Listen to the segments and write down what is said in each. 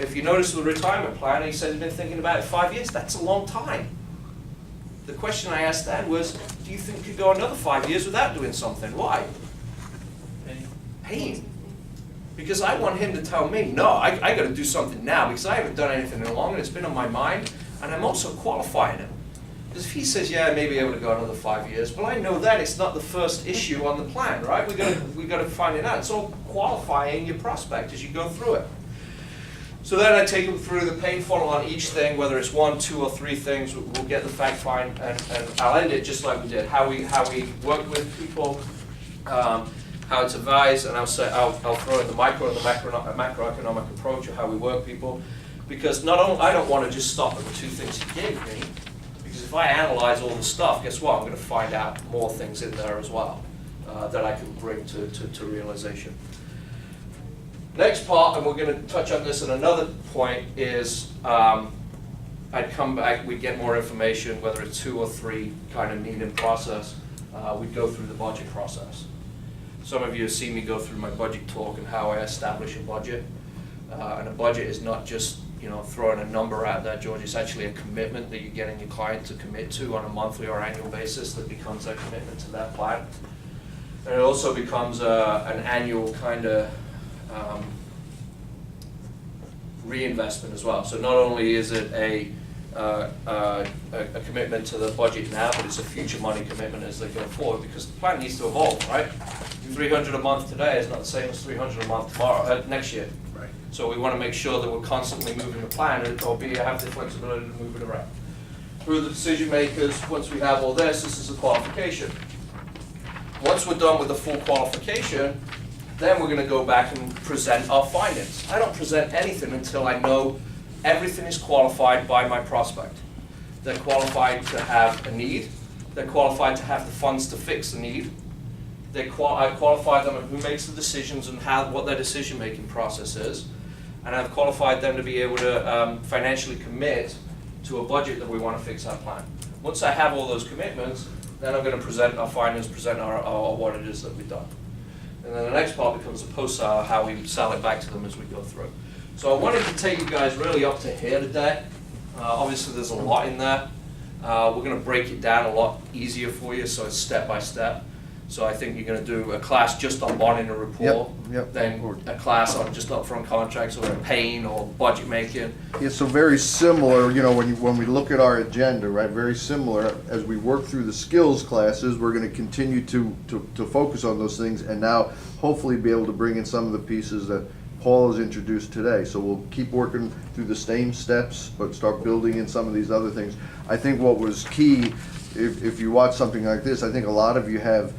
If you notice the retirement plan, he said he's been thinking about it 5 years. That's a long time. The question I asked Dad was, do you think you could go another 5 years without doing something? Why? Pain. Because I want him to tell me, no, I got to do something now because I haven't done anything in long and it's been on my mind, and I'm also qualifying him. Because if he says, yeah, I may be able to go another 5 years, well, I know that it's not the first issue on the plan, right? We got to find it out. It's all qualifying your prospect as you go through it. So then I take them through the pain funnel on each thing, whether it's 1, 2, or 3 things. We'll get the fact find, and I'll end it just like we did. How we work with people, how it's advised, and I'll throw in the micro and the macroeconomic approach of how we work people. Because not only I don't want to just stop at the 2 things he gave me, because if I analyze all the stuff, guess what? I'm going to find out more things in there as well that I can bring to realization. Next part, and we're going to touch on this at another point, is I'd come back, we'd get more information, whether it's 2 or 3 kind of needing process. We'd go through the budget process. Some of you have seen me go through my budget talk and how I establish a budget. And a budget is not just throwing a number out there, George. It's actually a commitment that you're getting your client to commit to on a monthly or annual basis that becomes a commitment to that plan. And it also becomes an annual kind of reinvestment as well. So not only is it a commitment to the budget now, but it's a future money commitment as they go forward, because the plan needs to evolve, right? 300 a month today is not the same as 300 a month tomorrow, next year. Right. So we want to make sure that we're constantly moving the plan, albeit have the flexibility to move it around. Through the decision makers, once we have all this is a qualification. Once we're done with the full qualification, then we're going to go back and present our findings. I don't present anything until I know everything is qualified by my prospect. They're qualified to have a need. They're qualified to have the funds to fix the need. I qualify them on who makes the decisions and what their decision-making process is. And I've qualified them to be able to financially commit to a budget that we want to fix our plan. Once I have all those commitments, then I'm going to present our findings, present our what it is that we've done. And then the next part becomes the post-sale, how we sell it back to them as we go through. So I wanted to take you guys really up to here today. Obviously there's a lot in there. We're going to break it down a lot easier for you, so it's step by step. So I think you're going to do a class just on bonding a report, then a class on just upfront contracts or pain or budget making. Yeah, so very similar, when we look at our agenda, right, very similar. As we work through the skills classes, we're going to continue to focus on those things, and now hopefully be able to bring in some of the pieces that Paul has introduced today. So we'll keep working through the same steps, but start building in some of these other things. I think what was key, if you watch something like this, I think a lot of you have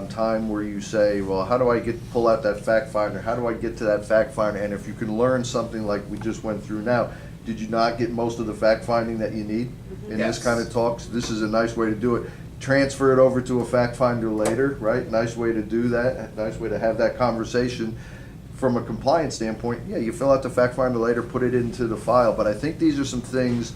time where you say, well, how do I pull out that fact finder? How do I get to that fact finder? And if you can learn something like we just went through now, did you not get most of the fact finding that you need in this kind of talks? This is a nice way to do it. Transfer it over to a fact finder later, right? Nice way to do that. Nice way to have that conversation. From a compliance standpoint, yeah, you fill out the fact finder later, put it into the file. But I think these are some things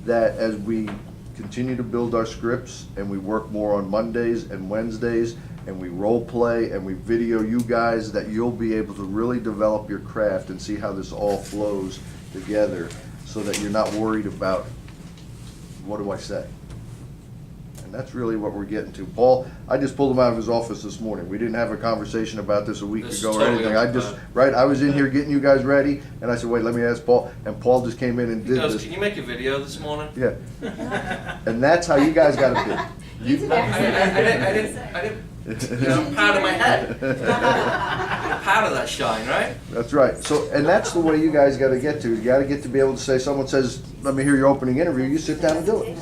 that as we continue to build our scripts and we work more on Mondays and Wednesdays and we role play and we video you guys, that you'll be able to really develop your craft and see how this all flows together, so that you're not worried about what do I say. And that's really what we're getting to. Paul, I just pulled him out of his office this morning. We didn't have a conversation about this a week ago or anything. I was in here getting you guys ready, and I said, wait, let me ask Paul. And Paul just came in and did this. Can you make a video this morning? Yeah. And that's how you guys got to be. I didn't. I'm proud of my head. I'm proud of that shine, right? That's right. So, and that's the way you guys got to get to. You got to get to be able to say, someone says, let me hear your opening interview, you sit down and do it.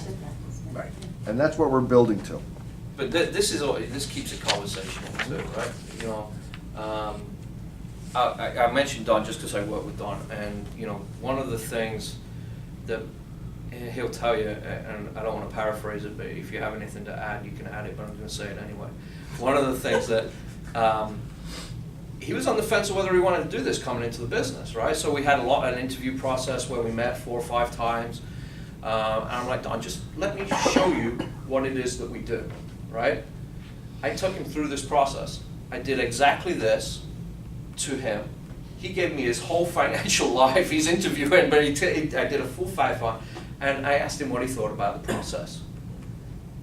Right. And that's what we're building to. But this keeps it conversational too, right? I mentioned Don just because I work with Don, and one of the things that he'll tell you, and I don't want to paraphrase it, but if you have anything to add, you can add it, but I'm going to say it anyway. One of the things that he was on the fence of whether he wanted to do this coming into the business, right? So we had an interview process where we met 4 or 5 times. And I'm like, Don, just let me show you what it is that we do, right? I took him through this process. I did exactly this to him he gave me his whole financial life. He's interviewing, but I did a full 5-on, and I asked him what he thought about the process.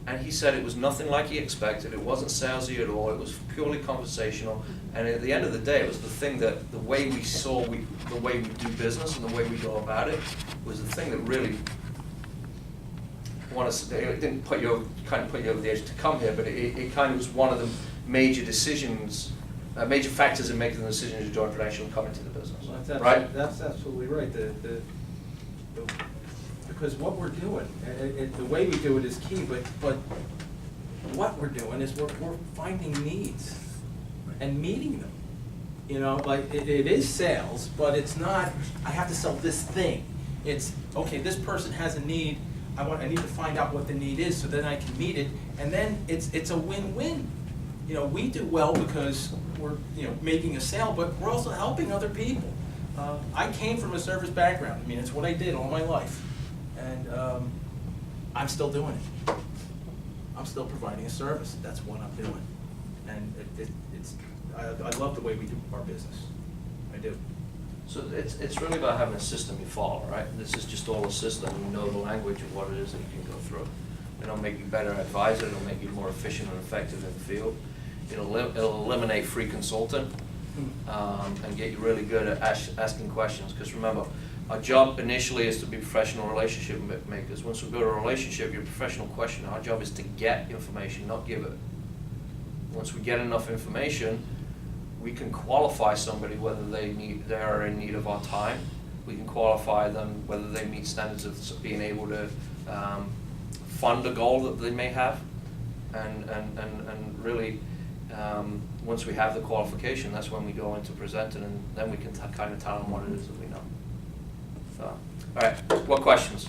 And he said it was nothing like he expected. It wasn't salesy at all. It was purely conversational. And at the end of the day, it was the thing that the way we do business and the way we go about it was the thing that really it didn't put you over the edge to come here, but it kind of was one of the major decisions, major factors in making the decision to join Prudential and come into the business. Well, right? That's absolutely right. Because what we're doing, the way we do it is key, but what we're doing is we're finding needs and meeting them. You know, like it is sales, but it's not, I have to sell this thing. It's, okay, this person has a need, I need to find out what the need is so then I can meet it, and then it's a win-win. You know, we do well because we're, making a sale, but we're also helping other people. I came from a service background. I mean, it's what I did all my life. And I'm still doing it. I'm still providing a service. That's what I'm doing. And I love the way we do our business. I do. So it's really about having a system you follow, right? This is just all a system. You know the language of what it is that you can go through. It'll make you a better advisor. It'll make you more efficient and effective in the field. It'll eliminate free consulting and get you really good at asking questions. Because remember, our job initially is to be professional relationship makers. Once we build a relationship, you're a professional questioner. Our job is to get information, not give it. Once we get enough information, we can qualify somebody whether they are in need of our time. We can qualify them whether they meet standards of being able to fund a goal that they may have, and really once we have the qualification, that's when we go into presenting, and then we can kind of tell them what it is that we know. So, all right, what questions?